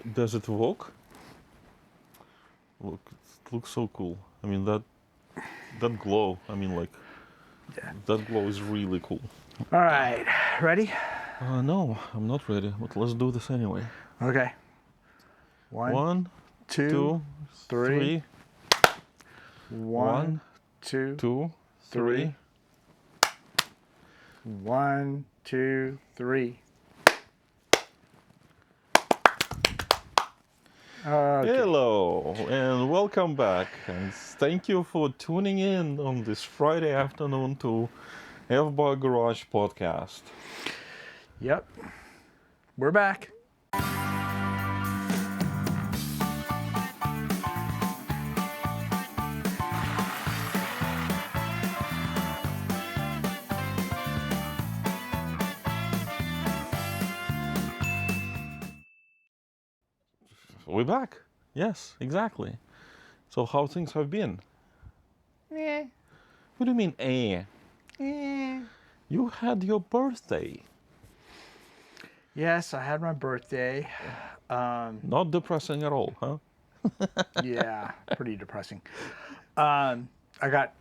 Does it work? Look, it looks so cool. I mean, that glow, I mean, like, that glow is really cool. All right, ready? No, I'm not ready, but let's do this anyway. Okay. One, two, three. One, two, two, three. 1, 2, 3. Okay. Hello, and welcome back, and thank you for tuning in on this Friday afternoon to F-bargarage Podcast. Yep. We're back. We're back. Yes, exactly. So how things have been? Yeah. What do you mean, Yeah. You had your birthday. Yes, I had my birthday. Not depressing at all, huh? Yeah, pretty depressing. I got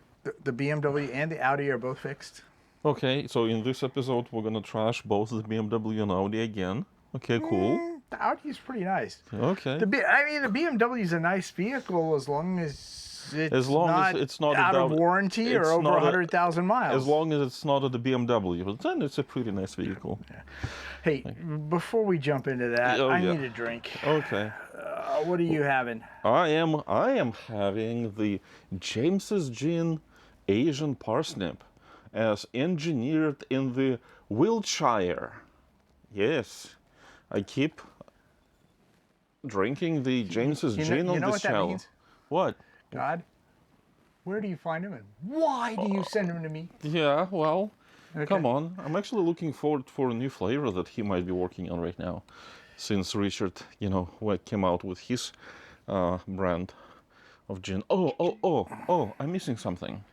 the BMW and the Audi are both fixed. Okay, so in this episode we're gonna trash both the BMW and Audi again. Okay, cool. The Audi is pretty nice. Okay. The BMW is a nice vehicle as long as it's not a out of W- warranty or it's over not a- 100,000 miles. As long as it's not the BMW, but then it's a pretty nice vehicle. Hey, before we jump into that, Oh, I yeah. need a drink. Okay. What are you having? I am having the James's Gin Asian Parsnip as engineered in the Wiltshire. Yes. I keep drinking the James's Gin on you know this what that channel. means? What? God, where do you find him and why do you send him to me? Yeah, well, Okay. come on. I'm actually looking forward for a new flavor that he might be working on right now. Since Richard, came out with his brand of gin. Oh, I'm missing something.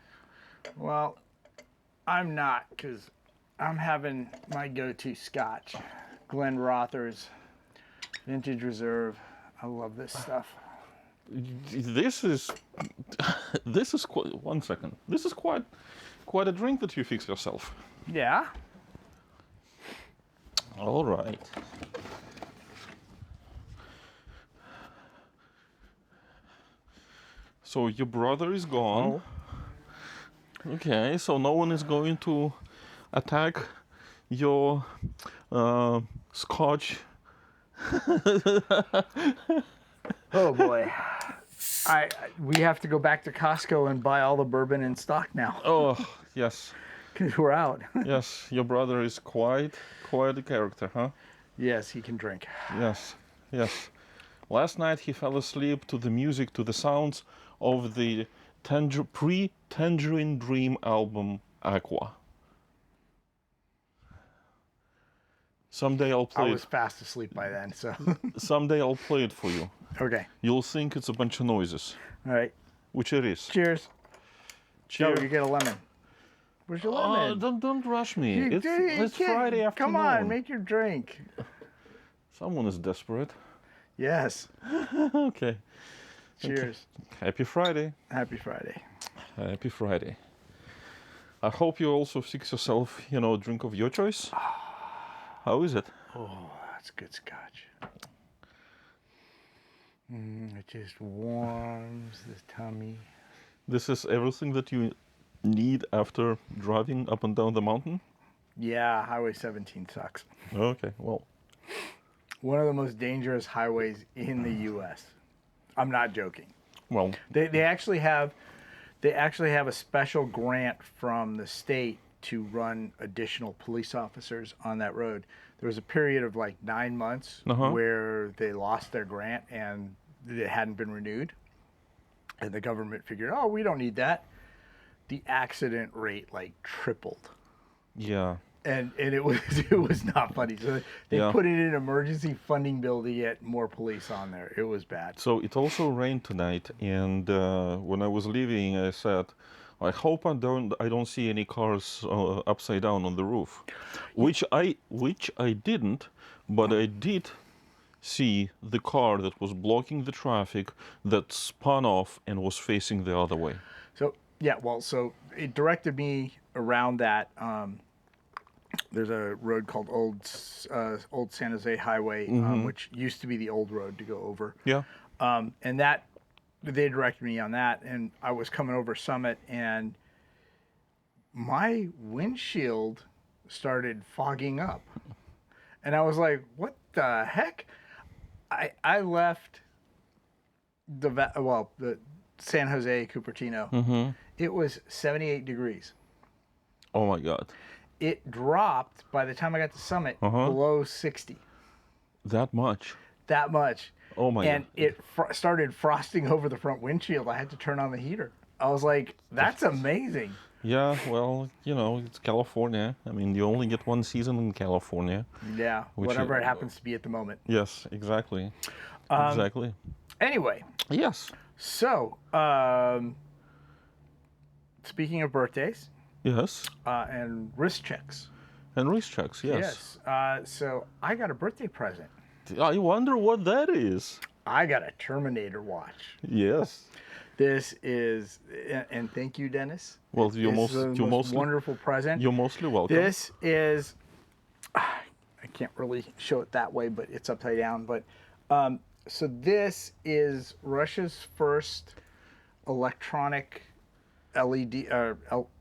Well, I'm not, because I'm having my go-to scotch. Glen Rother's Vintage Reserve. I love this stuff. This is quite, one second. This is quite a drink that you fix yourself. Yeah. All right. So your brother is gone. Okay, so no one is going to attack your scotch. Oh boy. We have to go back to Costco and buy all the bourbon in stock now. Oh, yes. Because we're out. Yes, your brother is quite a character, huh? Yes, he can drink. Yes. Last night he fell asleep to the music, to the sounds of the pre-Tangerine Dream album, Aqua. Someday I'll play I was fast asleep by then, so. Someday I'll play it for you. Okay. You'll think it's a bunch of noises, All right. which it is. Cheers. Cheers. Joe, you get a lemon. Where's your lemon? Don't rush me. It's can't- Friday afternoon. Come on, make your drink. Someone is desperate. Yes. Okay. Cheers. Happy Friday. Happy Friday. Happy Friday. I hope you also fix yourself, a drink of your choice. How is it? Oh, that's good scotch. It just warms the tummy. This is everything that you need after driving up and down the mountain? Yeah, Highway 17 sucks. Okay, well. One of the most dangerous highways in the U.S. I'm not joking. Well, They actually have a special grant from the state to run additional police officers on that road. There was a period of like 9 months where they lost their grant and it hadn't been renewed. And the government figured, oh, we don't need that. The accident rate like tripled. yeah. And it was not funny. So they put it in an emergency funding bill to get more police on there. It was bad. So it also rained tonight, and when I was leaving, I said, I hope I don't see any cars upside down on the roof, which I didn't, but I did see the car that was blocking the traffic that spun off and was facing the other way. So yeah, well, so it directed me around that. There's a road called Old San Jose Highway, which used to be the old road to go over. Yeah. And that they directed me on that, and I was coming over Summit, and my windshield started fogging up, and I was like, "What the heck?" I left the San Jose Cupertino. It was 78 degrees. Oh my God. It dropped by the time I got to Summit below 60. That much. That much. Oh my God. And it started frosting over the front windshield. I had to turn on the heater. I was like, that's amazing. Yeah, well, it's California. I mean, you only get one season in California. Yeah, whatever it happens to be at the moment. Yes, exactly. Exactly. Anyway. Yes. So, speaking of birthdays. Yes. And wrist checks. And wrist checks, yes. Yes. So, I got a birthday present. I wonder what that is. I got a Terminator watch. Yes. This is, and thank you, Dennis. Well, you're most wonderful present. You're mostly welcome. This is, I can't really show it that way, but it's upside down. But so this is Russia's first electronic LED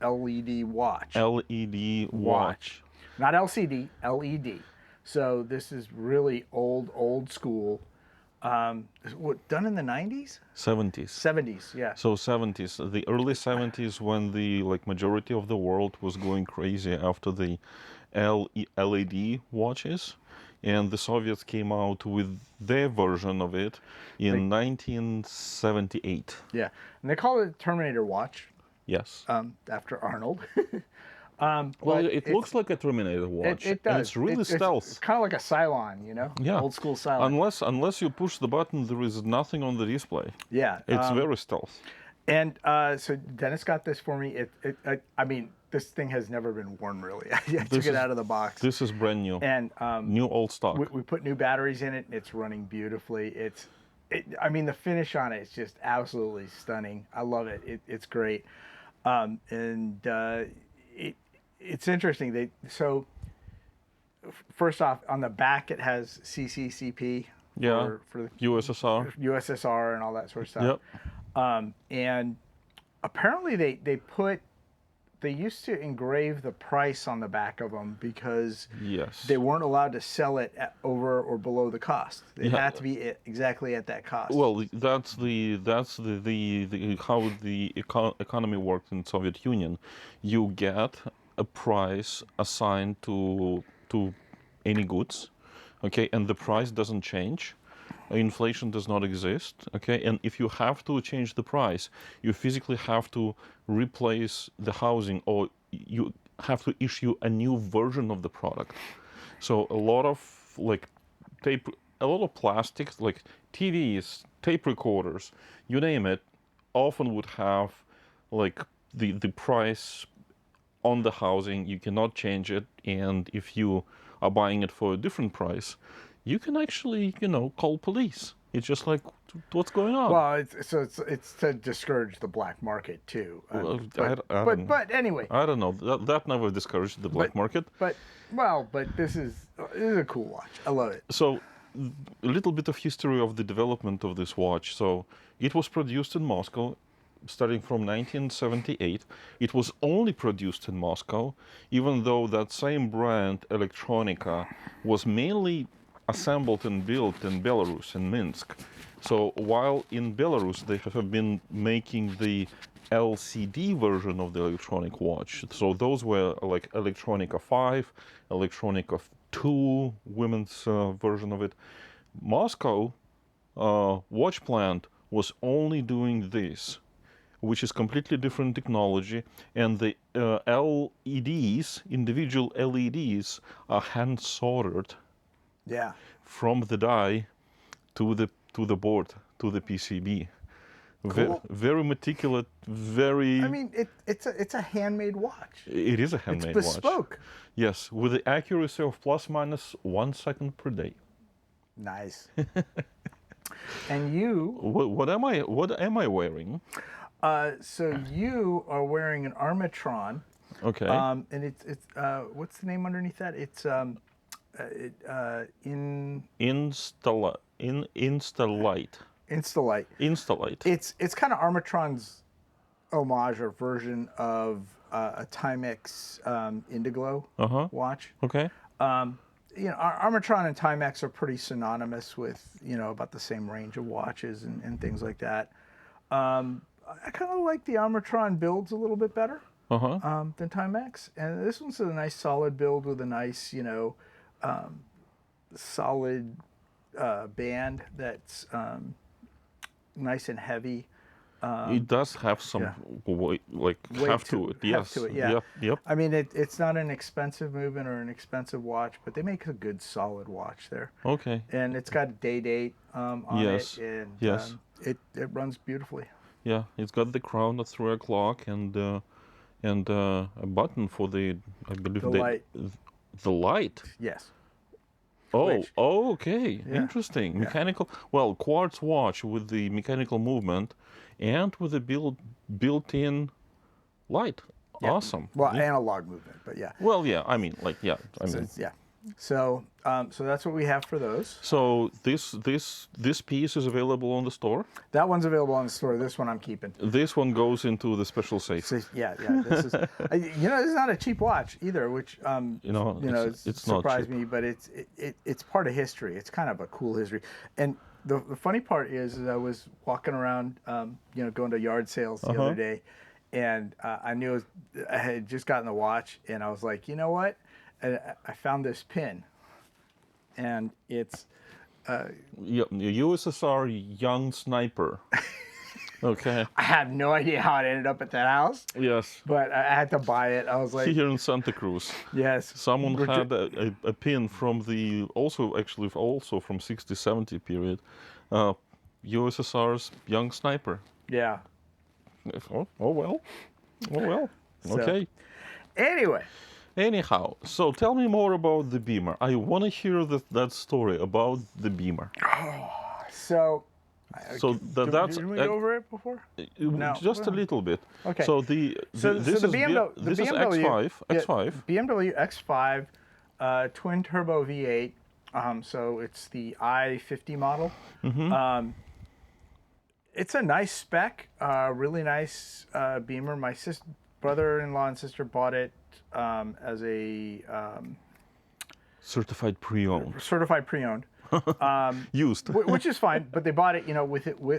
LED watch. LED watch. Not LCD, LED. So this is really old school. What, done in the 90s? 70s. 70s, yeah. So 70s, the early 70s, when the majority of the world was going crazy after the LED watches, and the Soviets came out with their version of it in 1978. Yeah, and they call it Terminator watch. Yes. After Arnold. Well, it looks like a Terminator watch. It does. And it's really stealth. It's kind of like a Cylon, Yeah. Old school Cylon. Unless you push the button, there is nothing on the display. Yeah. It's very stealth. And so Dennis got this for me. I mean, this thing has never been worn really. I took it out of the box. This is brand new. And new old stock. We put new batteries in it, and it's running beautifully. I mean, the finish on it is just absolutely stunning. I love it. It's great. It's interesting. So first off, on the back it has CCCP. Yeah. For USSR and all that sort of stuff. Yep. And apparently they used to engrave the price on the back of them because they weren't allowed to sell it at over or below the cost. It had to be exactly at that cost. Well, that's how the economy worked in Soviet Union. You get a price assigned to any goods, okay, and the price doesn't change. Inflation does not exist, okay, and if you have to change the price, you physically have to replace the housing, or you have to issue a new version of the product. So a lot of plastics, like TVs, tape recorders, you name it, often would have the price on the housing. You cannot change it, and if you are buying it for a different price, you can actually, call police. It's just like, what's going on? Well, it's to discourage the black market too. But anyway, I don't know. That never discouraged the black market. But this is a cool watch. I love it. So, a little bit of history of the development of this watch. So, it was produced in Moscow, starting from 1978. It was only produced in Moscow, even though that same brand, Electronica, was mainly assembled and built in Belarus, in Minsk. So while in Belarus they have been making the LCD version of the electronic watch, so those were like Electronica 5, Electronica 2, women's version of it. Moscow watch plant was only doing this, which is completely different technology, and the LEDs, individual LEDs, are hand soldered. Yeah. From the die to the board, to the PCB. Cool. Very meticulous, very. I mean, it's a handmade watch. It is a handmade watch. It's bespoke. Yes, with the accuracy of plus minus 1 second per day. Nice. And you? What am I wearing? So you are wearing an Armitron. Okay. And it's what's the name underneath that? It's Instalight. Instalight. Instalight. It's kind of Armitron's homage or version of a Timex Indiglo watch. Okay. Armitron and Timex are pretty synonymous with, about the same range of watches and things like that. I kind of like the Armitron builds a little bit better than Timex. And this one's a nice solid build with a nice, solid band that's nice and heavy. It does have some weight, heft to it. Yes. To it, yeah. Yep. I mean, it's not an expensive movement or an expensive watch, but they make a good solid watch there. Okay. And it's got a day date on yes. it. And yes. It runs beautifully. Yeah, it's got the crown at 3 o'clock and a button for the, I believe, the light. The light. Yes. Okay. Yeah. Interesting. Yeah. Mechanical. Well, quartz watch with the mechanical movement and with the built-in light. Yeah. Awesome. Well, analog movement, but yeah. Well, yeah. So that's what we have for those. So this piece is available on the store. That one's available on the store. This one I'm keeping. This one goes into the special safe. So, yeah. This is, this is not a cheap watch either, which it's surprised not cheap. me. But it's part of history. It's kind of a cool history. And the funny part is I was walking around, going to yard sales the other day, and I knew I had just gotten the watch, and I was like, you know what? I found this pin, and it's USSR young sniper. Okay. I have no idea how it ended up at that house. Yes. But I had to buy it. I was like, here in Santa Cruz. Yes. Someone had a pin from the also from 60-70 period, USSR's young sniper. Yeah. Oh well. Okay. So, Anyhow, so tell me more about the Beamer. I want to hear that story about the Beamer. So that's did we go over it before? No, just a little bit. Okay. So this is X5. BMW X5 twin turbo V8. So it's the i50 model. Mm-hmm. It's a nice spec, really nice Beamer. My brother-in-law and sister bought it as a certified pre-owned. Used. Which is fine, but they bought it,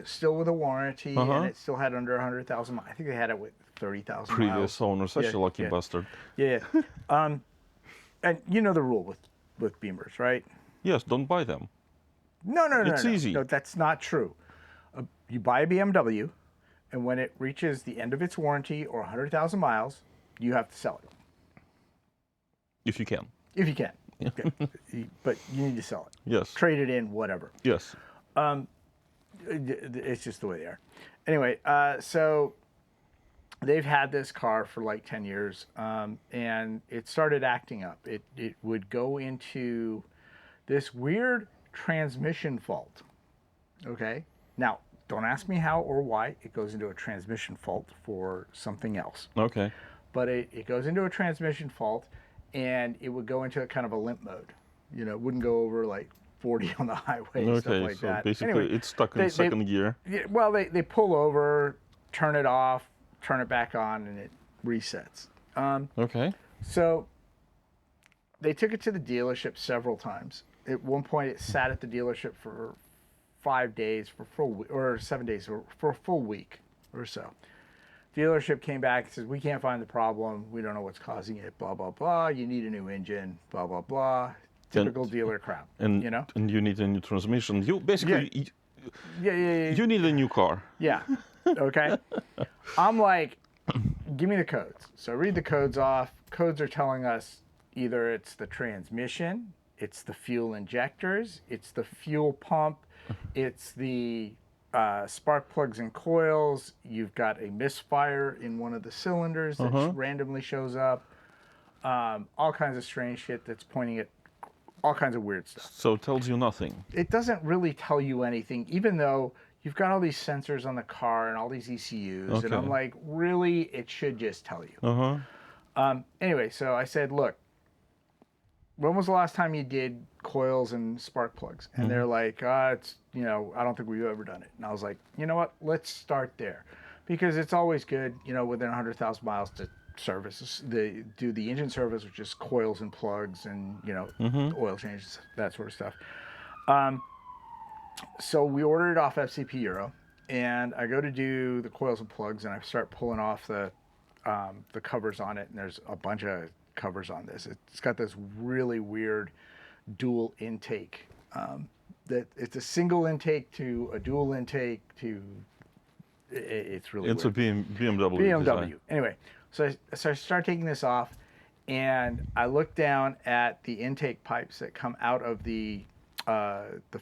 still with a warranty, and it still had under 100,000 miles. I think they had it with 30,000 miles. Previous owner, such a lucky bastard. Yeah. And you know the rule with Beamers, right? Yes, don't buy them. No. It's easy. No, that's not true. You buy a BMW, and when it reaches the end of its warranty or 100,000 miles, you have to sell it. If you can. If you can. Okay. But you need to sell it. Yes. Trade it in, whatever. Yes. It's just the way they are. Anyway, so they've had this car for like 10 years, and it started acting up. It would go into this weird transmission fault. Okay? Now, don't ask me how or why it goes into a transmission fault for something else. Okay. But it goes into a transmission fault, and it would go into a kind of a limp mode. It wouldn't go over like 40 on the highway and stuff like that. Okay, so basically it's stuck in second gear. Yeah, well, they pull over, turn it off, turn it back on, and it resets. Okay. So they took it to the dealership several times. At one point, it sat at the dealership for 5 days, or 7 days, or for a full week or so. Dealership came back and says, we can't find the problem. We don't know what's causing it, blah, blah, blah. You need a new engine, blah, blah, blah. Typical dealer crap, and you need a new transmission. You basically, you need a new car. Yeah. Okay. I'm like, give me the codes. So I read the codes off. Codes are telling us either it's the transmission, it's the fuel injectors, it's the fuel pump, it's the spark plugs and coils. You've got a misfire in one of the cylinders that randomly shows up. All kinds of strange shit that's pointing at all kinds of weird stuff. So it tells you nothing. It doesn't really tell you anything, even though you've got all these sensors on the car and all these ECUs. Okay. And I'm like, really? It should just tell you. Anyway, so I said, look, when was the last time you did coils and spark plugs? And they're like, it's, I don't think we've ever done it. And I was like, you know what? Let's start there. Because it's always good, within 100,000 miles to service, do the engine service, which is coils and plugs and, oil changes, that sort of stuff. So we ordered it off FCP Euro, and I go to do the coils and plugs, and I start pulling off the covers on it, and there's a bunch of covers on this. It's got this really weird dual intake. That it's a single intake to a dual intake to. It's really. It's weird. a BMW. BMW. Anyway, so I start taking this off, and I look down at the intake pipes that come out of the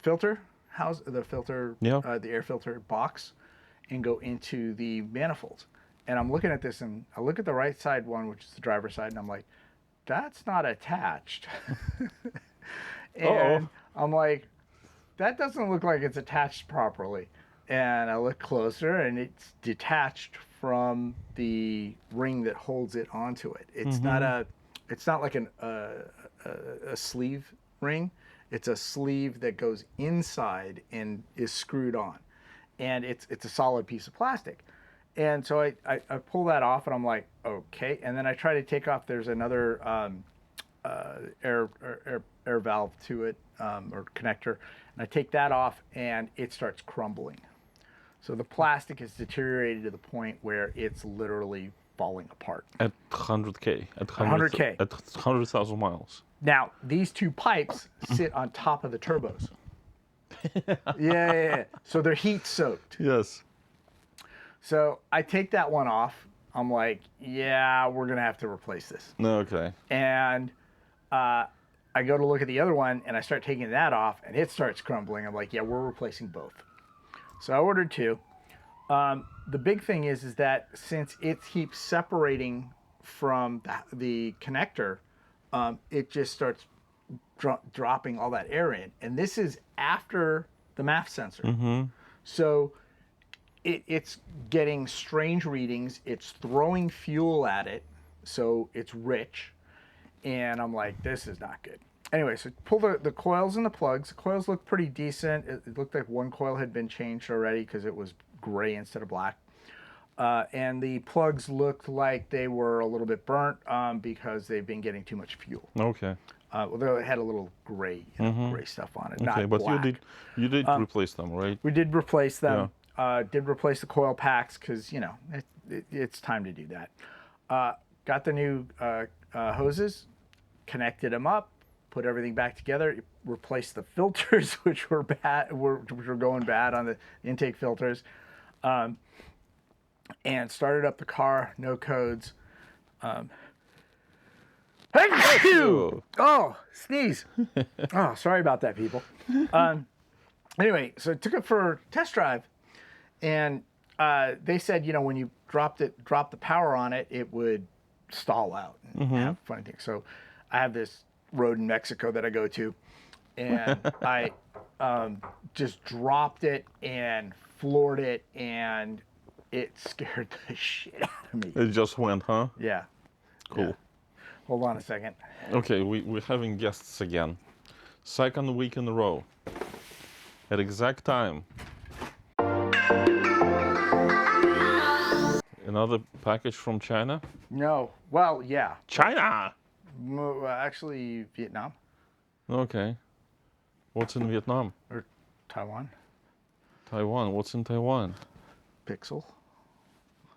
filter house, the air filter box, and go into the manifolds. And I'm looking at this, and I look at the right side one, which is the driver's side, and I'm like, that's not attached. And I'm like, that doesn't look like it's attached properly. And I look closer, and it's detached from the ring that holds it onto it. It's not like a sleeve ring. It's a sleeve that goes inside and is screwed on, and it's a solid piece of plastic. And so I pull that off, and I'm like, okay. And then I try to take off. There's another air valve to it, or connector, and I take that off, and it starts crumbling. So the plastic is deteriorated to the point where it's literally falling apart. At 100K. At 100K. At 100,000 miles. Now, these two pipes sit on top of the turbos. Yeah. So they're heat soaked. Yes. So I take that one off. I'm like, yeah, we're going to have to replace this. Okay. And I go to look at the other one, and I start taking that off, and it starts crumbling. I'm like, yeah, we're replacing both. So I ordered two. The big thing is that since it keeps separating from the connector, it just starts dropping all that air in. And this is after the MAF sensor. So it's getting strange readings. It's throwing fuel at it, so it's rich. And I'm like, this is not good. Anyway, so pull the coils and the plugs. The coils look pretty decent. It looked like one coil had been changed already because it was gray instead of black. And the plugs looked like they were a little bit burnt because they've been getting too much fuel. Okay. Well, they had a little gray, gray stuff on it. Okay, not but black. you did replace them, right? We did replace them. Did replace the coil packs because it's time to do that. Got the new hoses, connected them up, put everything back together, replaced the filters, which were bad, which were going bad on the intake filters, and started up the car. No codes. Oh, sneeze. Oh, sorry about that, people. Anyway, so I took it for a test drive, and they said, when you dropped the power on it, it would stall out and have funny things. So I have this road in Mexico that I go to, and I just dropped it and floored it, and it scared the shit out of me. It just went, huh? Yeah. Cool. Yeah. Hold on a second. Okay, we're having guests again. Second week in a row. At exact time. Another package from China? No. Well, yeah. China! Actually, Vietnam. Okay. What's in Vietnam? Or Taiwan. Taiwan. What's in Taiwan? Pixel.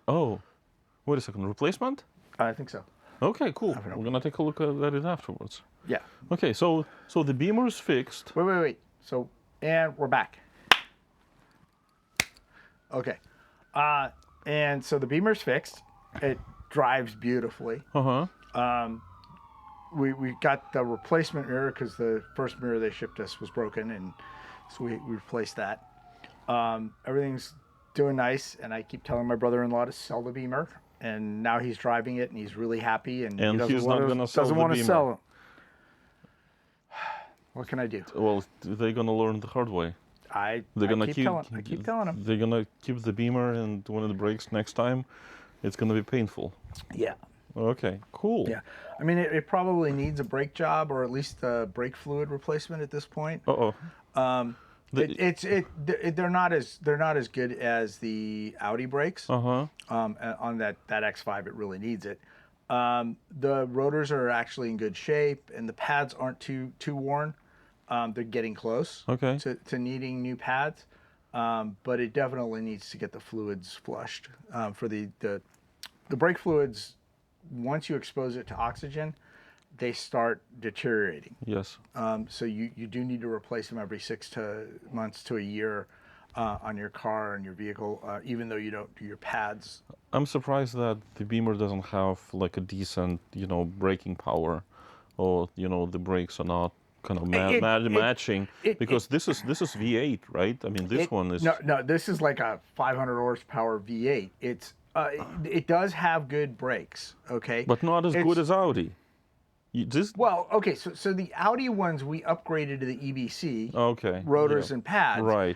Oh. Wait a second. Replacement? I think so. Okay, cool. We're gonna take a look at it afterwards. Yeah. Okay, so the beamer is fixed. Wait. So, and we're back. Okay. And so the beamer's fixed. It drives beautifully. We got the replacement mirror because the first mirror they shipped us was broken, and so we replaced that. Everything's doing nice, and I keep telling my brother-in-law to sell the beamer, and now he's driving it, and he's really happy, and he he's not going to sell the doesn't want to beamer. sell it. What can I do? Well, they're gonna learn the hard way. I keep telling them. They're gonna keep the Beamer, and when it breaks next time, it's gonna be painful. Yeah. Okay, cool. Yeah. I mean, it probably needs a brake job or at least a brake fluid replacement at this point. Uh-oh. They're not as good as the Audi brakes. Uh-huh. On that X5, it really needs it. The rotors are actually in good shape, and the pads aren't too worn. They're getting close to needing new pads, but it definitely needs to get the fluids flushed. For the brake fluids, once you expose it to oxygen, they start deteriorating. Yes. So you do need to replace them every 6 months to a year on your car and your vehicle, even though you don't do your pads. I'm surprised that the Beamer doesn't have like a decent, braking power, or the brakes are not kind of matching, because this is V8, right? I mean, this one is no. This is like a 500 horsepower V8. It does have good brakes, okay, but not as good as Audi. Well, okay, so the Audi ones we upgraded to the EBC rotors and pads. Right.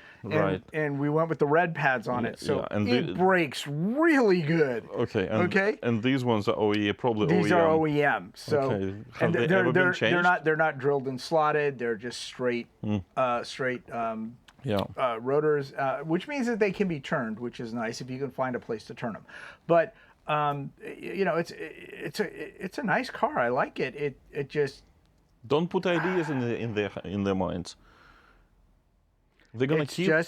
And we went with the red pads on it, so it brakes really good. Okay. And these ones are probably these OEM. Are OEM. So okay. Have they ever been changed? They're not drilled and slotted. They're just straight rotors, which means that they can be turned, which is nice if you can find a place to turn them. But it's a nice car. I like it. It just don't put ideas in their minds. They're gonna you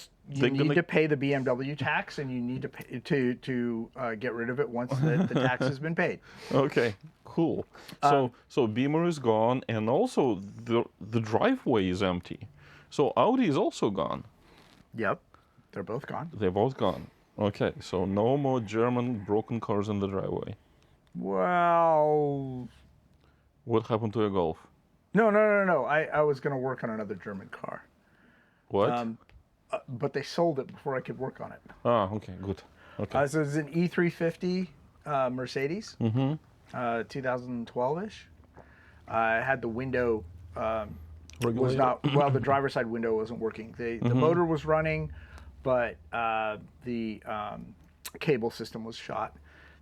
need to pay the BMW tax, and you need to pay to get rid of it once the tax has been paid. Okay, cool. So Beamer is gone, and also the driveway is empty. So Audi is also gone. Yep, they're both gone. They're both gone. Okay, so no more German broken cars in the driveway. Well, what happened to your Golf? No. I was going to work on another German car. What? But they sold it before I could work on it. Ah, okay, good. Okay. So it's an E350 Mercedes, 2012-ish. I had the window was not the driver's side window wasn't working. The motor was running, but the cable system was shot.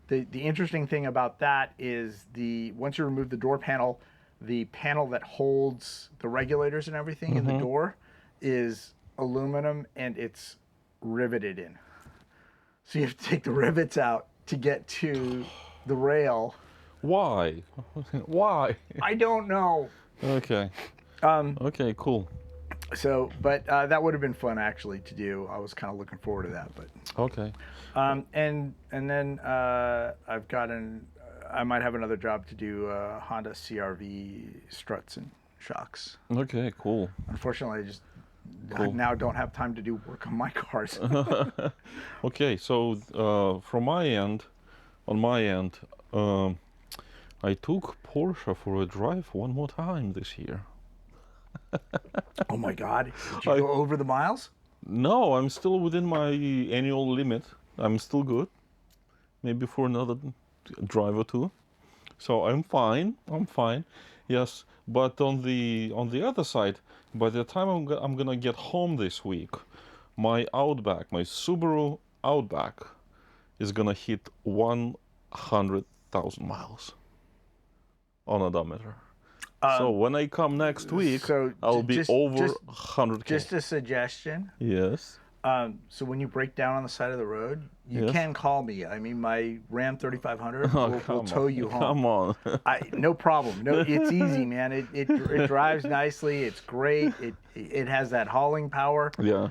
The interesting thing about that is once you remove the door panel, the panel that holds the regulators and everything in the door is aluminum, and it's riveted in. So you have to take the rivets out to get to the rail. Why? Why? I don't know. Okay. Okay, cool. So, but that would have been fun actually to do. I was kind of looking forward to that, but. Okay. And then I might have another job to do Honda CR-V struts and shocks. Okay, cool. Unfortunately, I just now don't have time to do work on my cars. Okay, so on my end, I took Porsche for a drive one more time this year. Oh my God! Did you go over the miles? No, I'm still within my annual limit. I'm still good. Maybe for another drive or two. So I'm fine. Yes, but on the other side, by the time I'm gonna get home this week, my Subaru Outback, is gonna hit 100,000 miles on odometer. So when I come next week, I'll be over 100K. Just a suggestion. Yes. So when you break down on the side of the road, you can call me. I mean, my Ram 3500 will tow you home. Come on. No problem. No, it's easy, man. It drives nicely. It's great. It has that hauling power. Yeah.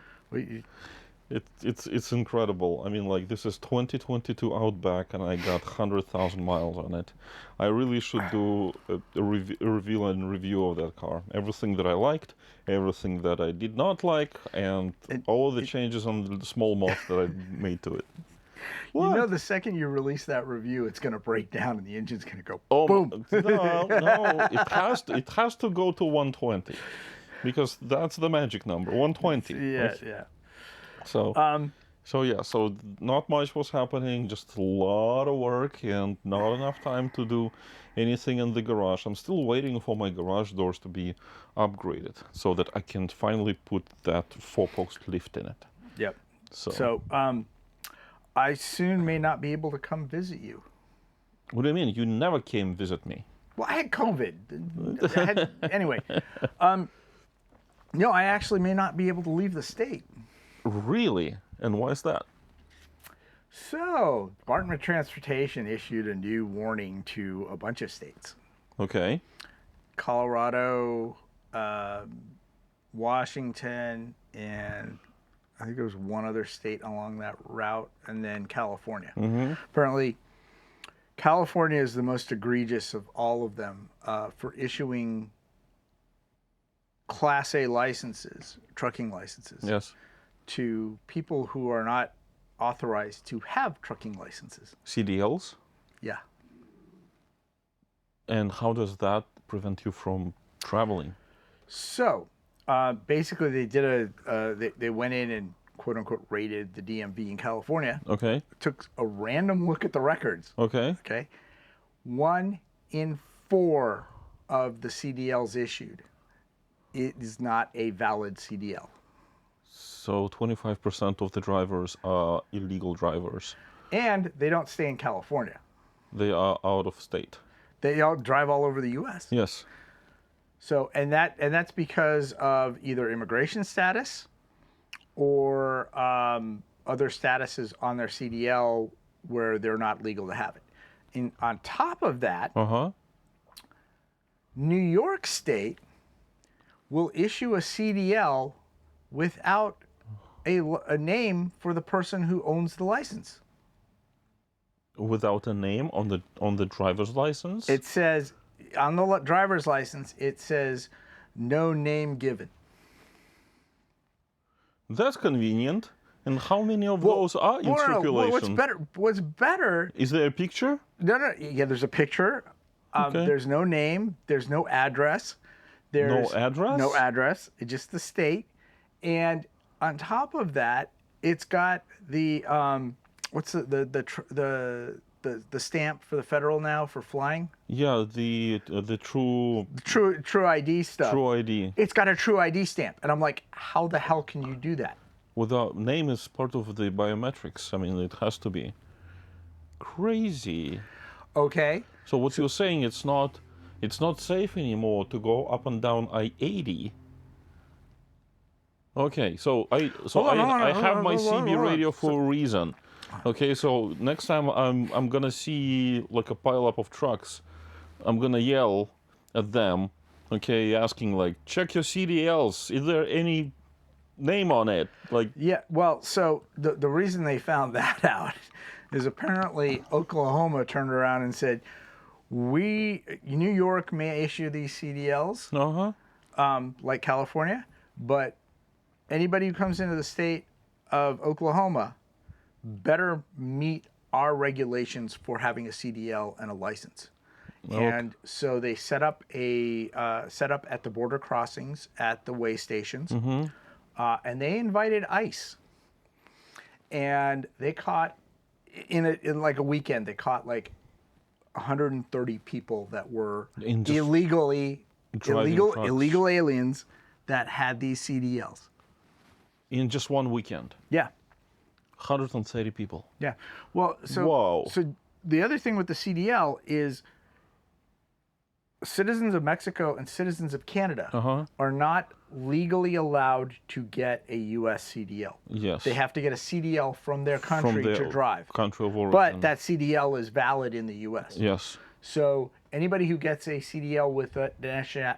It's incredible. I mean, like, this is 2022 Outback, and I got 100,000 miles on it. I really should do a review of that car. Everything that I liked, everything that I did not like, and all the changes on the small mods that I made to it. What? You know, the second you release that review, it's going to break down and the engine's going to go boom. No, it has to go to 120, because that's the magic number, 120. Yeah. So So yeah, so not much was happening, just a lot of work and not enough time to do anything in the garage. I'm still waiting for my garage doors to be upgraded so that I can finally put that 4-post lift in it. Yep. So, So I soon may not be able to come visit you. what do you mean? You never came visit me? Well, I had COVID. Anyway, no, I actually may not be able to leave the state. Really? And why is that? So, Department of Transportation issued a new warning to a bunch of states. Okay. Colorado, Washington, and I think there was one other state along that route, and then California. Apparently, California is the most egregious of all of them for issuing Class A licenses, trucking licenses, Yes. to people who are not authorized to have trucking licenses. CDLs? Yeah. And how does that prevent you from traveling? So, basically, they did they went in and quote unquote raided the DMV in California. Okay. Took a random look at the records. Okay. Okay. 1 in 4 of the CDLs issued, it is not a valid CDL. So 25% of the drivers are illegal drivers. And they don't stay in California. They are out of state. They all drive all over the U.S. Yes. So, and that's because of either immigration status or other statuses on their CDL where they're not legal to have it. On top of that, New York State will issue a CDL without a name for the person who owns the license. Without a name on the driver's license? It says on the driver's license, it says no name given. That's convenient. And how many of those are in circulation? What's better? Is there a picture? No. Yeah, there's a picture. Okay. There's no name. There's no address. There's no address? No address. It's just the state. And on top of that, it's got the what's the stamp for the federal now for flying? Yeah, the true ID stuff. True ID. It's got a true ID stamp, and I'm like, how the hell can you do that? Without name is part of the biometrics. I mean, it has to be. Crazy. Okay. So what you're saying, it's not safe anymore to go up and down I-80. Okay, so I have my CB radio for a reason. Okay, so next time I'm gonna see like a pileup of trucks, I'm gonna yell at them, okay, asking like, check your CDLs. Is there any name on it? Like, yeah, well, so the reason they found that out is apparently Oklahoma turned around and said, New York may issue these CDLs, like California, but anybody who comes into the state of Oklahoma better meet our regulations for having a CDL and a license. Okay. And so they set up at the border crossings at the way stations, and they invited ICE. And they caught in like a weekend, they caught like 130 people that were illegal aliens that had these CDLs. In just one weekend? Yeah. 130 people. Yeah. Well, so the other thing with the CDL is citizens of Mexico and citizens of Canada are not legally allowed to get a U.S. CDL. Yes. They have to get a CDL from their country to drive. Country of origin. But that CDL is valid in the U.S. Yes. So anybody who gets a CDL with a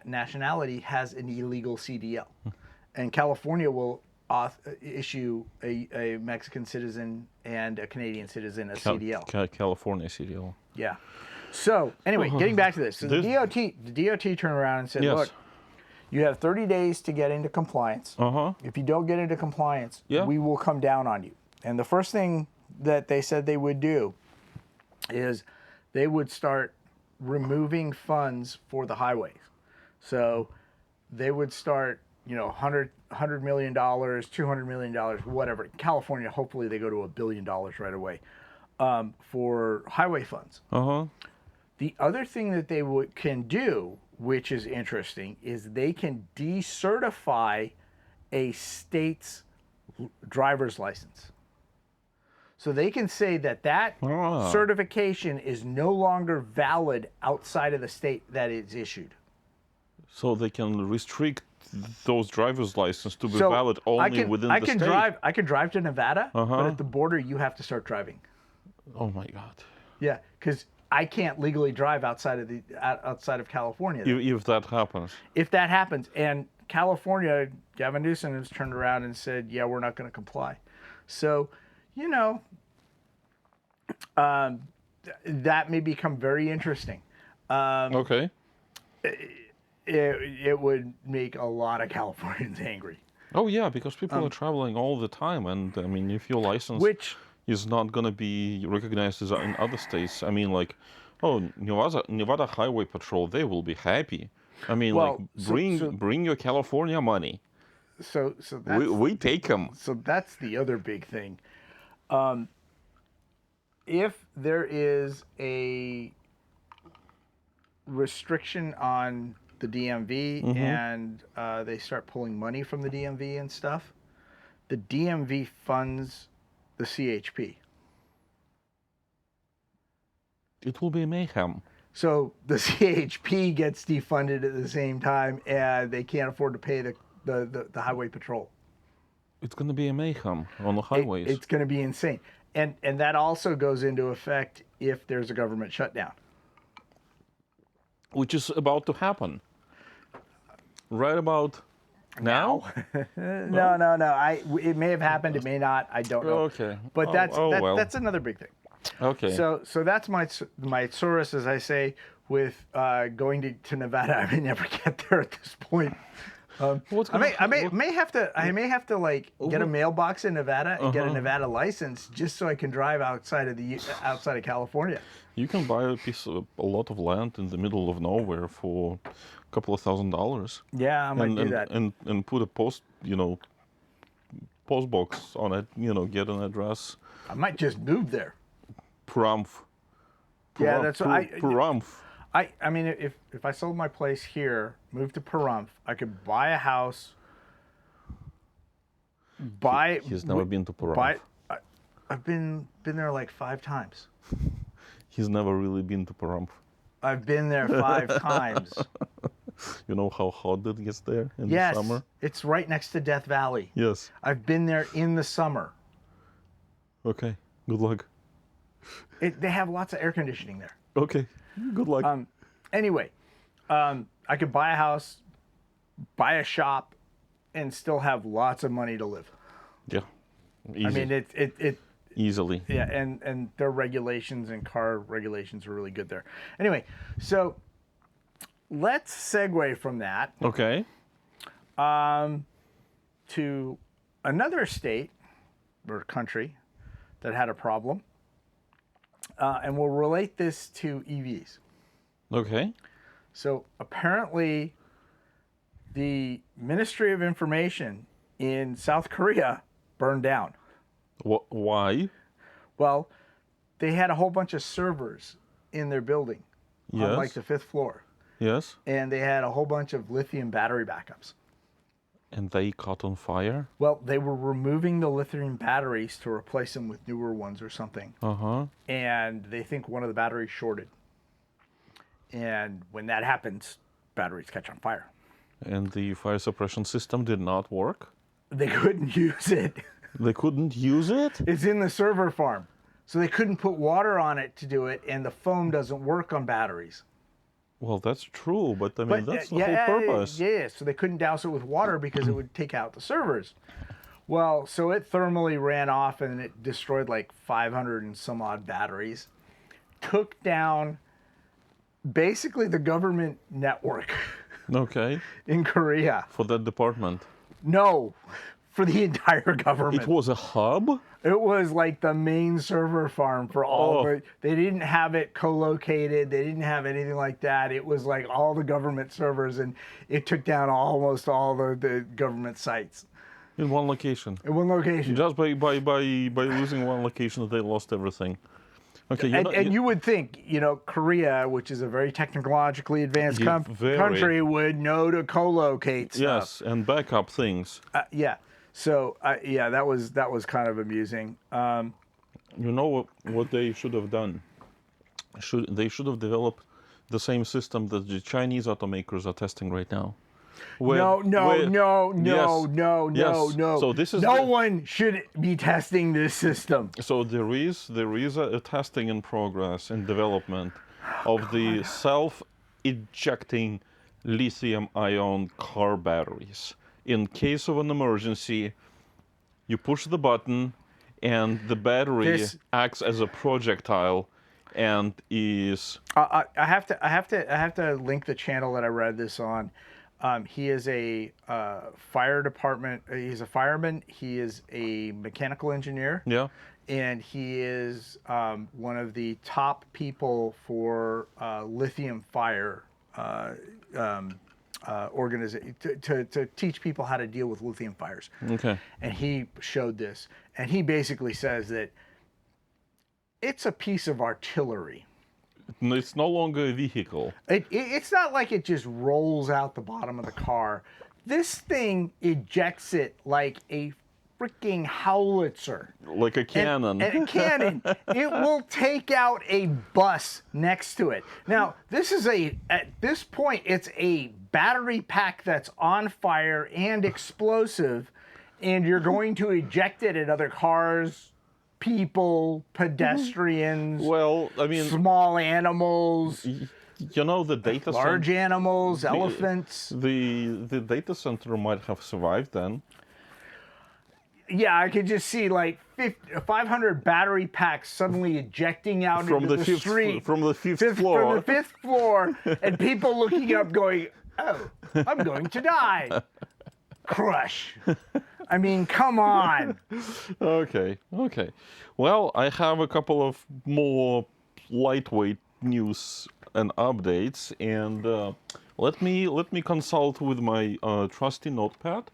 nationality has an illegal CDL. And California will issue a Mexican citizen and a Canadian citizen a CDL. California CDL. Yeah. So anyway, getting back to this. So the DOT turned around and said, look, you have 30 days to get into compliance. If you don't get into compliance, we will come down on you. And the first thing that they said they would do is they would start removing funds for the highways. So they would start $100 million, $200 million, whatever. California, hopefully they go to $1 billion right away for highway funds. The other thing that they can do, which is interesting, is they can decertify a state's driver's license. So they can say that certification is no longer valid outside of the state that it's issued. So they can restrict those driver's license to be valid only within the state. I can drive to Nevada, but at the border you have to start driving. Oh my God. Yeah, because I can't legally drive outside of California. If that happens. If that happens, and California, Gavin Newsom has turned around and said, "Yeah, we're not going to comply." So, that may become very interesting. Okay. It would make a lot of Californians angry. Oh yeah, because people are traveling all the time, and I mean, if your license is not going to be recognized as in other states, I mean, like, Nevada Highway Patrol, they will be happy. I mean, bring your California money. So that's, we take them. So that's the other big thing. If there is a restriction on the DMV and they start pulling money from the DMV and stuff, the DMV funds the CHP. It will be mayhem. So the CHP gets defunded at the same time, and they can't afford to pay the highway patrol. It's going to be a mayhem on the highways. It's going to be insane. And that also goes into effect if there's a government shutdown. Which is about to happen. Right about now? No. It may have happened. It may not. I don't know. Okay. But that's another big thing. Okay. So that's my source, as I say, with going to Nevada. I may never get there at this point. I may have to like get a mailbox in Nevada and get a Nevada license just so I can drive outside of California. You can buy a lot of land in the middle of nowhere for a couple of $1,000s. Yeah, I might do that. And put a post box on it. Get an address. I might just move there. Pahrump. Yeah, that's what Pahrump. I mean, if I sold my place here, moved to Pahrump, I could buy a house. He's never been to Pahrump. I've been there like 5 times. He's never really been to Pahrump. I've been there 5 times. You know how hot it gets there in the summer? Yes, it's right next to Death Valley. Yes. I've been there in the summer. Okay, good luck. They have lots of air conditioning there. Okay, good luck. Anyway, I could buy a house, buy a shop, and still have lots of money to live. Yeah, easy. I mean, it easily. Yeah, and their regulations and car regulations are really good there. Anyway, so let's segue from that. Okay. To another state or country that had a problem. And we'll relate this to EVs. Okay. So apparently the Ministry of Information in South Korea burned down. Why? Well, they had a whole bunch of servers in their building on like the 5th floor. Yes. And they had a whole bunch of lithium battery backups. And they caught on fire? Well, they were removing the lithium batteries to replace them with newer ones or something. And they think one of the batteries shorted. And when that happens, batteries catch on fire. And the fire suppression system did not work? They couldn't use it. They couldn't use it? It's in the server farm. So they couldn't put water on it to do it, and the foam doesn't work on batteries. Well, that's true, but I mean, that's the whole purpose. Yeah, so they couldn't douse it with water because it would take out the servers. Well, so it thermally ran off and it destroyed like 500 and some odd batteries. Took down basically the government network. Okay. In Korea. For that department. No, for the entire government. It was a hub? It was like the main server farm for all of it. They didn't have it co-located. They didn't have anything like that. It was like all the government servers, and it took down almost all the government sites. In one location. In one location. Just by losing one location, they lost everything. Okay, you would think, Korea, which is a very technologically advanced country, would know to co-locate stuff. Yes, and back up things. Yeah. So that was kind of amusing. You know what they should have done? They should have developed the same system that the Chinese automakers are testing right now. No. So this is no one should be testing this system. So there is a testing in progress in development of the self-ejecting lithium-ion car batteries. In case of an emergency, you push the button, and the battery acts as a projectile, and is. I have to link the channel that I read this on. He is a fire department. He's a fireman. He is a mechanical engineer. Yeah. And he is one of the top people for lithium fire organization to teach people how to deal with lithium fires. Okay. And he showed this, and he basically says that it's a piece of artillery. It's no longer a vehicle. It's not like it just rolls out the bottom of the car. This thing ejects it like a freaking howitzer. Like a cannon. And a cannon. It will take out a bus next to it. Now, at this point, it's a battery pack that's on fire and explosive, and you're going to eject it at other cars, people, pedestrians. Well, I mean, small animals. The data large animals, elephants. The data center might have survived then. Yeah, I could just see like 500 battery packs suddenly ejecting out into the street. From the fifth floor. From the fifth floor, and people looking up going, "Oh, I'm going to die." Crush. I mean, come on. Okay. Well, I have a couple of more lightweight news and updates, and let me consult with my trusty notepad.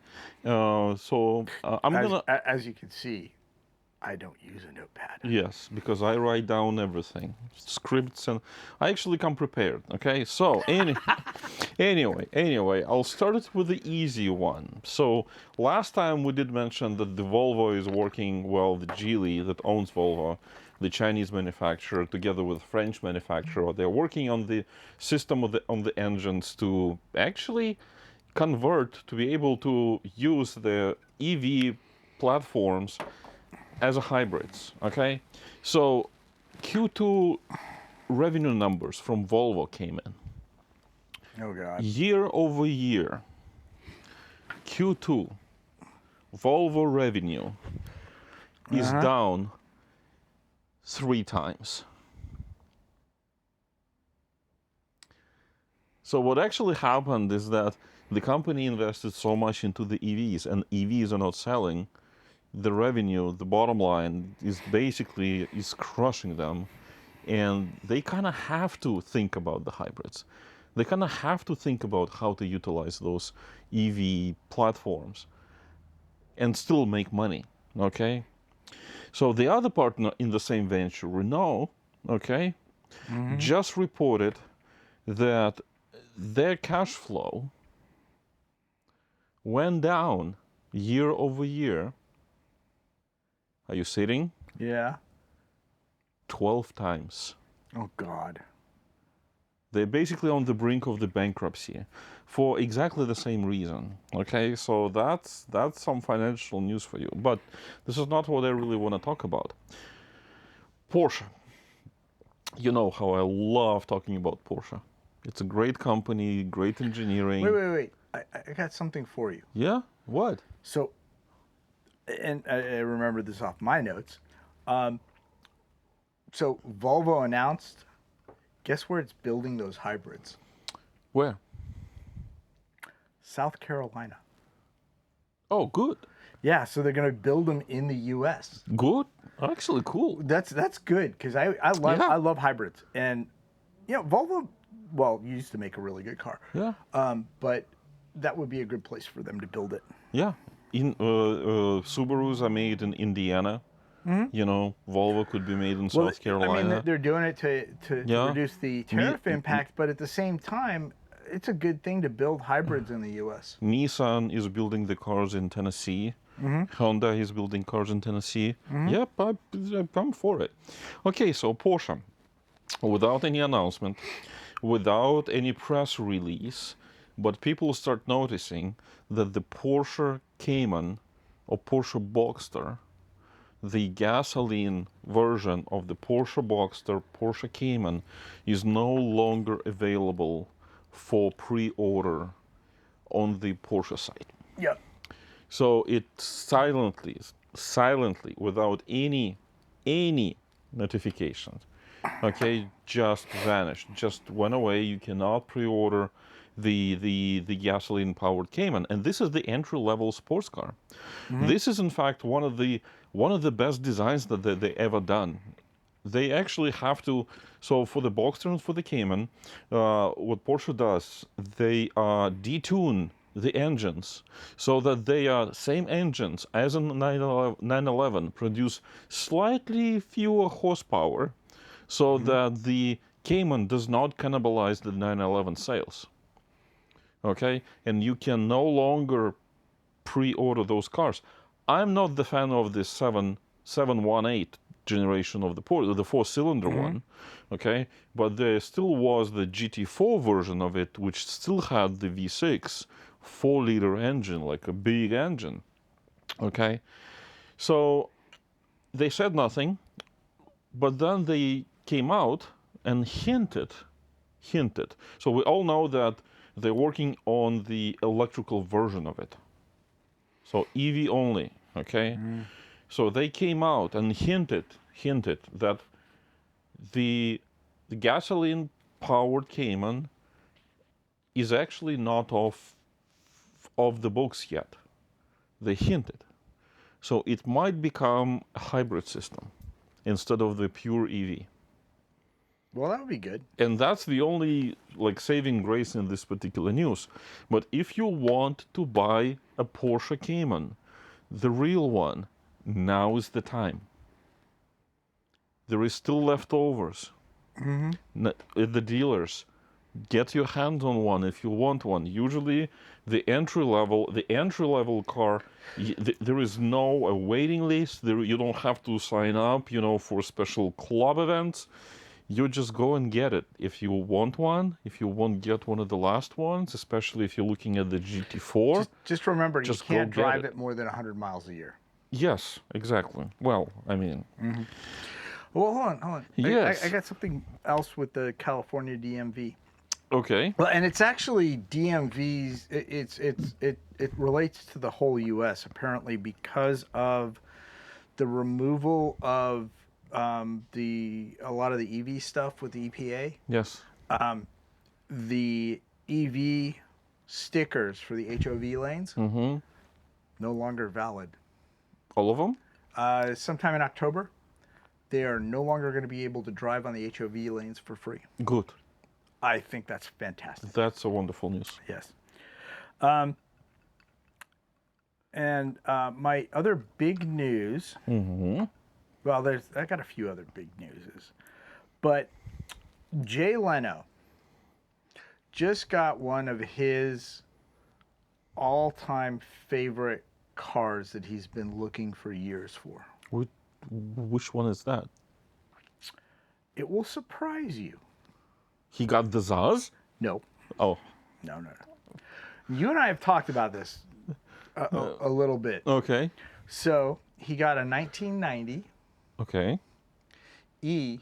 I'm gonna. As you can see, I don't use a notepad. Yes, because I write down everything, scripts, and I actually come prepared. Okay, so anyway, I'll start it with the easy one. So last time we did mention that the Volvo is working well. The Geely that owns Volvo, the Chinese manufacturer, together with French manufacturer, they're working on the system on the engines to actually convert to be able to use the EV platforms as a hybrids. Okay, so Q2 revenue numbers from Volvo came in. Oh God. Year over year, Q2 Volvo revenue is down 3 times. So what actually happened is that the company invested so much into the EVs, and EVs are not selling. The revenue, the bottom line, is crushing them, and they kind of have to think about the hybrids. They kind of have to think about how to utilize those EV platforms and still make money. Okay, so the other partner in the same venture, Renault, just reported that their cash flow went down year over year. Are you sitting? Yeah. 12 times. Oh God. They're basically on the brink of the bankruptcy for exactly the same reason. Okay, so that's some financial news for you. But this is not what I really want to talk about. Porsche. You know how I love talking about Porsche. It's a great company, great engineering. Wait. I got something for you. Yeah? What? So, and I remember this off my notes. So Volvo announced, guess where it's building those hybrids? Where? South Carolina. Oh, good. Yeah, so they're going to build them in the U.S. Good. Actually, cool. That's good because I love hybrids, and Volvo. Well, used to make a really good car. Yeah. But that would be a good place for them to build it. Yeah. Subarus are made in Indiana. Volvo could be made in South Carolina. I mean, they're doing it to reduce the tariff impact, but at the same time, it's a good thing to build hybrids in the U.S. Nissan is building the cars in Tennessee. Honda is building cars in Tennessee. Yep, I'm for it. Okay, so Porsche, without any announcement, without any press release, but people start noticing that the Porsche Cayman or Porsche Boxster, the gasoline version of the Porsche Boxster, Porsche Cayman, is no longer available for pre-order on the Porsche site. Yep. So it silently, without any notifications, okay, just vanished, just went away. You cannot pre-order the gasoline-powered Cayman, and this is the entry-level sports car. This is in fact one of the best designs that they ever done. They actually have to. So for the Boxster and for the Cayman, what Porsche does, they detune the engines so that they are same engines as in 911, produce slightly fewer horsepower, so that the Cayman does not cannibalize the 911 sales. Okay, and you can no longer pre-order those cars. I'm not the fan of the 718 generation of the Porsche, the four-cylinder one, okay, but there still was the GT4 version of it, which still had the V6 4-liter engine, like a big engine. Okay, so they said nothing, but then they came out and hinted. So we all know that they're working on the electrical version of it, so EV only. Okay, so they came out and hinted that the gasoline-powered Cayman is actually not off the books yet. They hinted. So it might become a hybrid system instead of the pure EV. Well, that would be good. And that's the only saving grace in this particular news. But if you want to buy a Porsche Cayman, the real one, now is the time. There is still leftovers at the dealers. Get your hands on one if you want one. Usually, the entry level car, there is no waiting list. You don't have to sign up, for special club events. You just go and get it if you want one. If you won't get one of the last ones, especially if you're looking at the GT4. Just remember, you can't drive it more than 100 miles a year. Yes, exactly. Well, I mean. Well, hold on. Yes. I got something else with the California DMV. Okay. Well, and it's actually DMVs. It relates to the whole U.S. apparently because of the removal of a lot of the EV stuff with the EPA. Yes. The EV stickers for the HOV lanes no longer valid. All of them? Sometime in October, they are no longer going to be able to drive on the HOV lanes for free. Good. I think that's fantastic. That's a wonderful news. Yes. And my other big news. Well, I got a few other big newses, but Jay Leno just got one of his all-time favorite cars that he's been looking for years for. Which one is that? It will surprise you. He got the Zaz? No. Oh. No. You and I have talked about this a little bit. Okay. So he got a 1990 Okay. E190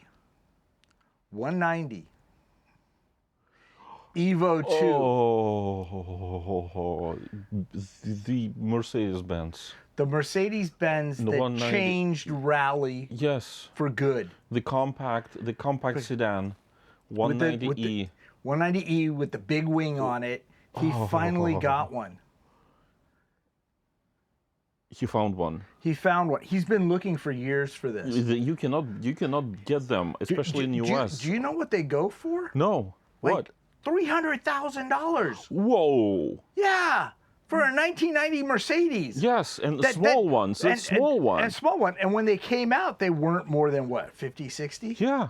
Evo 2. Oh, the Mercedes-Benz. The Mercedes-Benz that changed rally. Yes. For good. The compact sedan, 190E. 190E with the big wing on it. He finally got one. He found one. He found one. He's been looking for years for this. You cannot get them, especially in the US. Do you know what they go for? No. What? $300,000. Whoa. Yeah, for a 1990 Mercedes. Yes, and small ones. A small one. And small one. And when they came out, they weren't more than what, 50, 60? Yeah.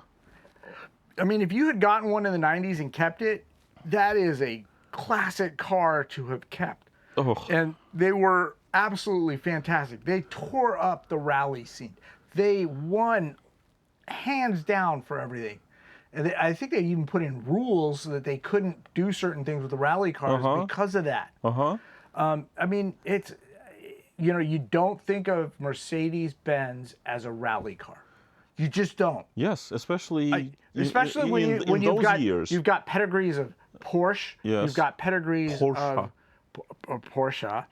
I mean, if you had gotten one in the 90s and kept it, that is a classic car to have kept. Oh. And they were absolutely fantastic. They tore up the rally scene. They won hands down for everything. And I think they even put in rules that they couldn't do certain things with the rally cars because of that. I mean, it's, you know, you don't think of Mercedes-Benz as a rally car. You just don't. Yes, especially when you've got pedigrees of Porsche. Yes. You've got pedigrees of Porsche.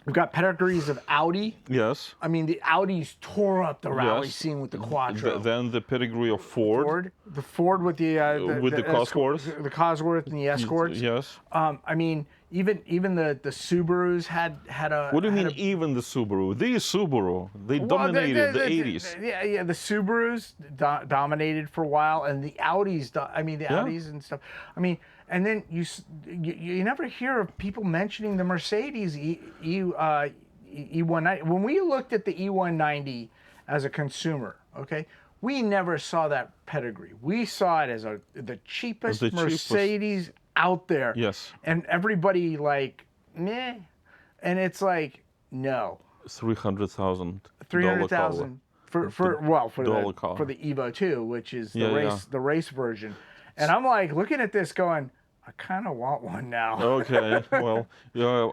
We've got pedigrees of Audi. Yes. I mean, the Audis tore up the rally scene with the Quattro. Then the pedigree of Ford. The Ford with the Cosworth. The Cosworth and the Escorts. Yes. I mean, even the Subarus had a. What do you mean? Even the Subaru? The Subaru. They dominated the 80s. Yeah. The Subarus dominated for a while, and the Audis. Audis and stuff. I mean. And then you never hear of people mentioning the Mercedes E190. When we looked at the E190 as a consumer, okay, we never saw that pedigree. We saw it as the cheapest Mercedes out there. Yes. And everybody like, meh. And it's like, no. $300,000. $300,000 for the Evo 2, which is the race version. And I'm like looking at this going, I kind of want one now. Okay, well,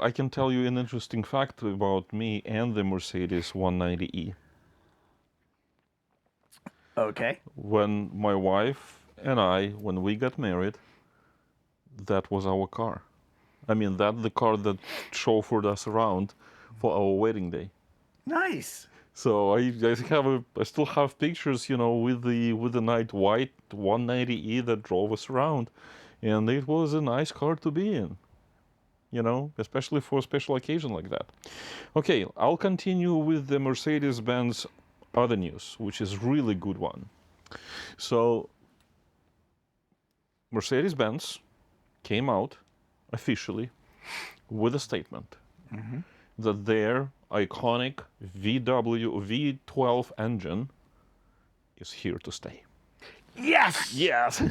I can tell you an interesting fact about me and the Mercedes 190e. Okay. When my wife and I, when we got married, that was our car. I mean, that's the car that chauffeured us around for our wedding day. Nice. So I still have pictures, you know, with the night white 190e that drove us around, and it was a nice car to be in, you know, especially for a special occasion like that. Okay, I'll continue with the Mercedes-Benz other news, which is really good one. So Mercedes-Benz came out officially with a statement that their iconic V12 engine is here to stay. Yes. Yes.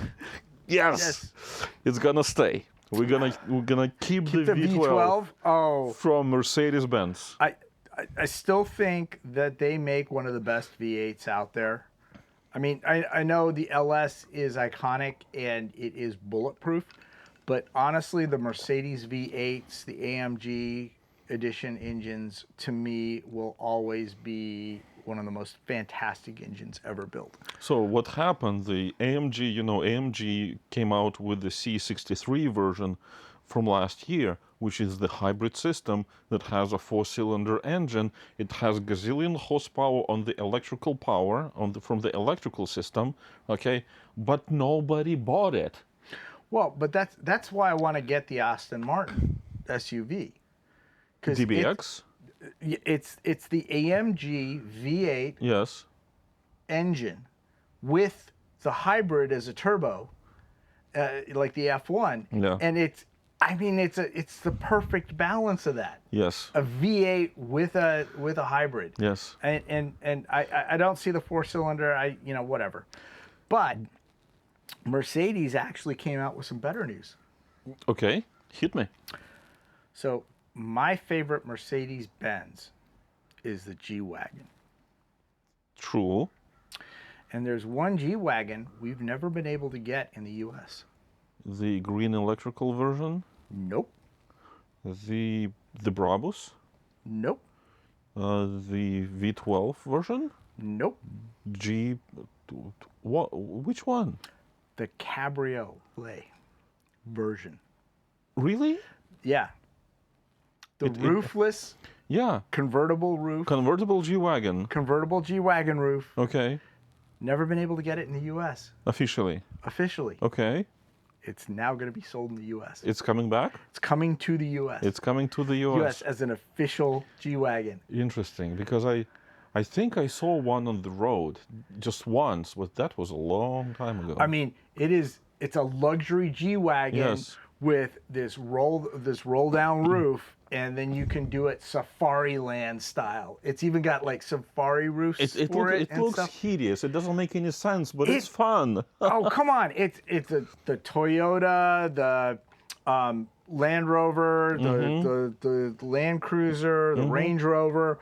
It's gonna stay. We're gonna keep the V12 from Mercedes-Benz. I still think that they make one of the best V8s out there. I mean, I know the LS is iconic and it is bulletproof, but honestly, the Mercedes V8s, the AMG edition engines, to me, will always be one of the most fantastic engines ever built. So what happened, the AMG came out with the C63 version from last year, which is the hybrid system that has a 4-cylinder engine. It has gazillion horsepower on the electrical power from the electrical system, okay? But nobody bought it. Well, but that's why I want to get the Aston Martin SUV. DBX? It's the AMG V8 engine with the hybrid as a turbo, like the F1. Yeah. And it's the perfect balance of that. Yes. A V8 with a hybrid. Yes. And I don't see the 4-cylinder. Whatever. But Mercedes actually came out with some better news. Okay, hit me. So my favorite Mercedes-Benz is the G-Wagon. True. And there's one G-Wagon we've never been able to get in the U.S. The green electrical version? Nope. The Brabus? Nope. The V12 version? Nope. Which one? The Cabriolet version. Really? Yeah. The roofless. Convertible roof. Convertible G-Wagon. Convertible G-Wagon roof. Okay. Never been able to get it in the U.S. Officially. Officially. Okay. it's now going to be sold in the U.S. It's coming back? It's coming to the U.S. It's coming to the U.S. U.S. as an official G-Wagon. Interesting, because I think I saw one on the road just once, but that was a long time ago. I mean, it's a luxury G-Wagon Yes. with this roll down roof, and then you can do it Safari Land style. It's even got like safari roofs It and looks stuff. hideous. It doesn't make any sense, but it's fun. Oh, come on. It's the Toyota, the Land Rover, the Land Cruiser, the Range Rover,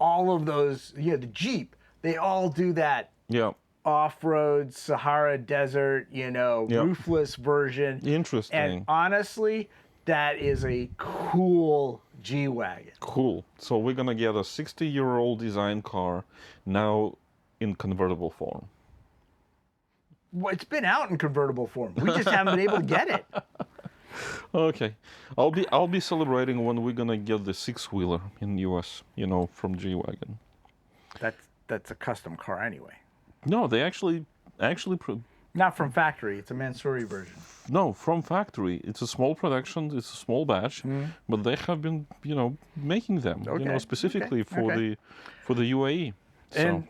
all of those, the Jeep, they all do that Yeah. off-road Sahara Desert, roofless version. Interesting. And honestly, that is a cool G-Wagon. Cool. So we're gonna get a 60-year-old design car now in convertible form. Well, it's been out in convertible form. We just haven't been able to get it. Okay, I'll be celebrating when we're gonna get the 6-wheeler in the U.S. From G-Wagon. That's a custom car anyway. No, they actually Not from factory. It's a Mansouri version. no, from factory. It's a small production. It's a small batch, but they have been making them Okay, specifically okay. for the UAE. So. And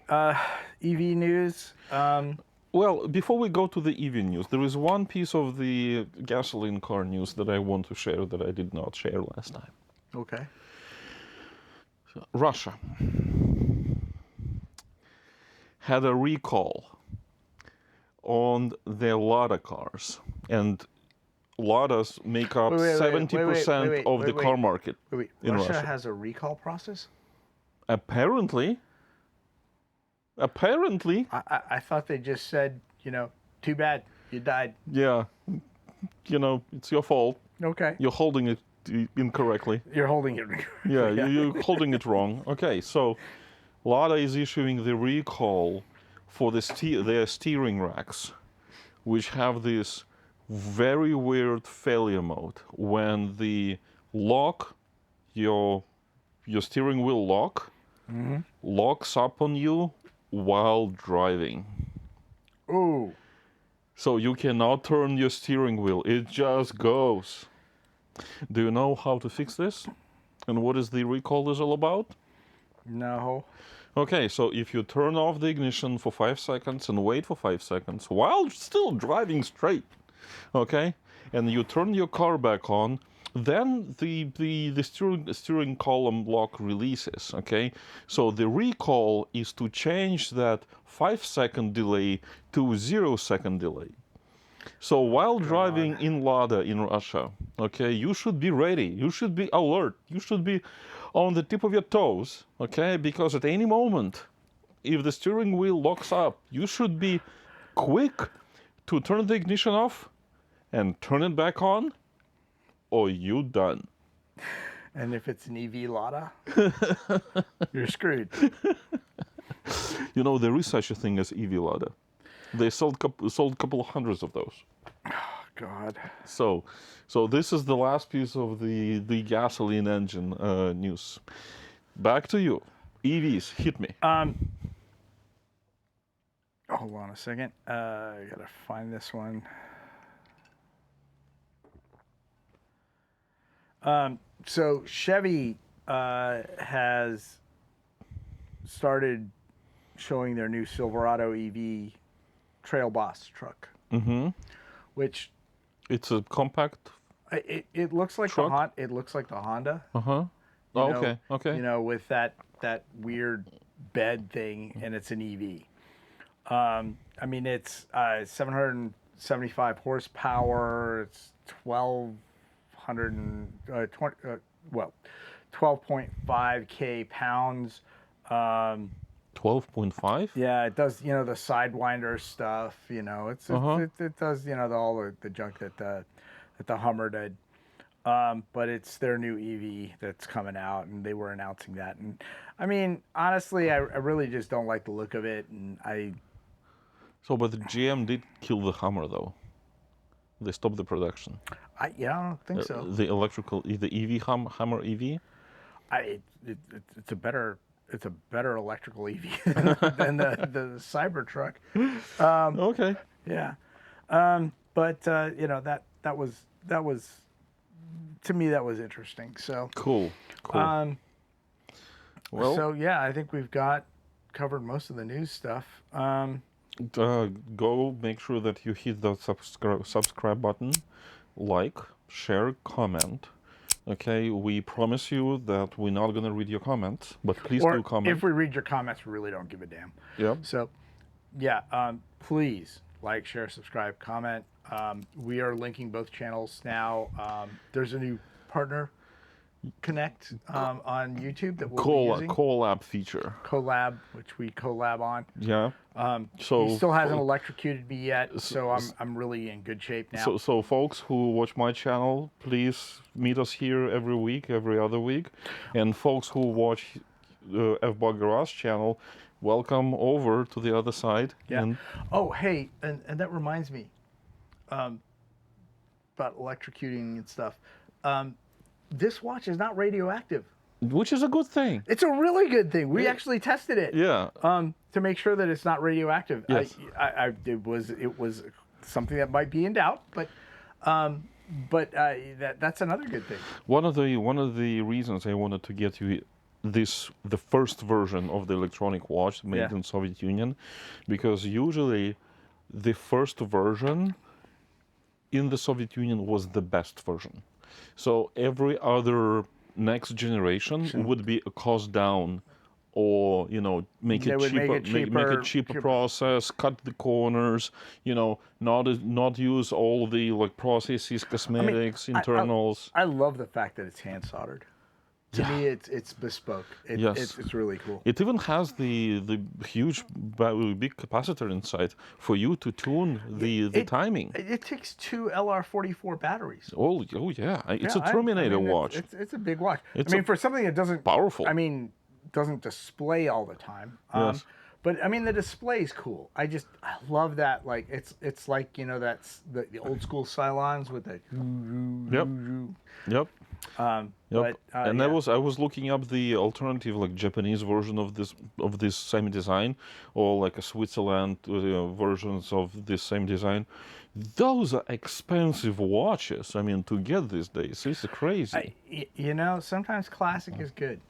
EV news. Well, before we go to the EV news, there is one piece of the gasoline car news that I want to share that I did not share last time. Okay. Russia had a recall on their Lada cars, and Ladas make up 70% of the car market Wait. in Russia. has a recall process? Apparently. I thought they just said, too bad, you died. Yeah, it's your fault. Okay. You're holding it incorrectly. You're holding it. Yeah, you're holding it wrong. Okay, so Lada is issuing the recall for their steering racks, which have this very weird failure mode when the your steering wheel locks up on you while driving. Ooh. So you cannot turn your steering wheel. It just goes. Do you know how to fix this? And what is the recall is all about? No. Okay, so if you turn off the ignition for 5 seconds and wait for 5 seconds while still driving straight, okay, and you turn your car back on, then the steering column lock releases, okay? So the recall is to change that 5-second delay to 0-second delay. So while driving in Lada in Russia, okay, you should be ready. You should be alert. You should be on the tip of your toes, okay? Because at any moment, if the steering wheel locks up, you should be quick to turn the ignition off and turn it back on, or you done. And if it's an EV Lada, you're screwed. There is such a thing as EV Lada. They sold a couple of hundreds of those. Oh, God. So this is the last piece of the gasoline engine news. Back to you. EVs, hit me. Hold on a second. I gotta find this one. So Chevy has started showing their new Silverado EV Trail Boss truck, which It's a compact. it looks like truck? it looks like the Honda. Oh, okay. With that weird bed thing, and it's an EV. I mean, it's 775 horsepower. It's 12.5K pounds. 12.5? Yeah, it does, the Sidewinder stuff, it does, all the junk that the Hummer did. But it's their new EV that's coming out, and they were announcing that. And I mean, honestly, I really just don't like the look of it. And But the GM did kill the Hummer, though. They stopped the production. I don't think so. The EV Hummer EV. It's a better electrical EV than the Cybertruck. Okay. Yeah. But that was to me that was interesting. So cool. Well, so yeah, I think we've covered most of the news stuff. go make sure that you hit the subscribe button, like, share, comment. Okay, we promise you that we're not gonna read your comments, but please do comment. If we read your comments, we really don't give a damn. Yeah. So, yeah, please like, share, subscribe, comment. We are linking both channels now. There's a new partner connect on YouTube that we'll be using. Collab feature. Collab, which we collab on. Yeah. So he still hasn't electrocuted me yet, so I'm really in good shape now. So folks who watch my channel, please meet us here every week, every other week, and folks who watch F-bargarage channel, welcome over to the other side. Yeah. Oh, hey, and that reminds me about electrocuting and stuff. This watch is not radioactive. Which is a good thing. It's a really good thing. We actually tested it. Yeah. To make sure that it's not radioactive. Yes. It was something that might be in doubt, but that's another good thing. One of the reasons I wanted to get you the first version of the electronic watch made in Soviet Union, because usually the first version in the Soviet Union was the best version. So every other next generation would be a cost down, or make it cheaper process, cut the corners, not use all the processes, cosmetics, internals. I love the fact that it's hand soldered. To me, it's bespoke. It's really cool. It even has the huge, big capacitor inside for you to tune the timing. It takes 2 LR44 batteries. Oh yeah, it's a Terminator watch. It's a big watch. For something that doesn't powerful. Doesn't display all the time. Yes. But the display is cool. I love that. It's like that's the old school Cylons with the. Yep. But, and I was looking up the alternative, Japanese version of this same design, or a Switzerland versions of this same design. Those are expensive watches. To get these days, it's crazy. Sometimes classic is good.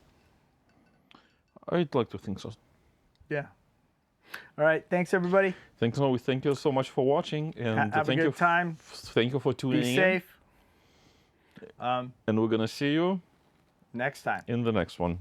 I'd like to think so. Yeah. All right. Thanks, everybody. Thank you so much for watching, and have a good time. Thank you for tuning in. Be safe. And we're gonna see you next time in the next one.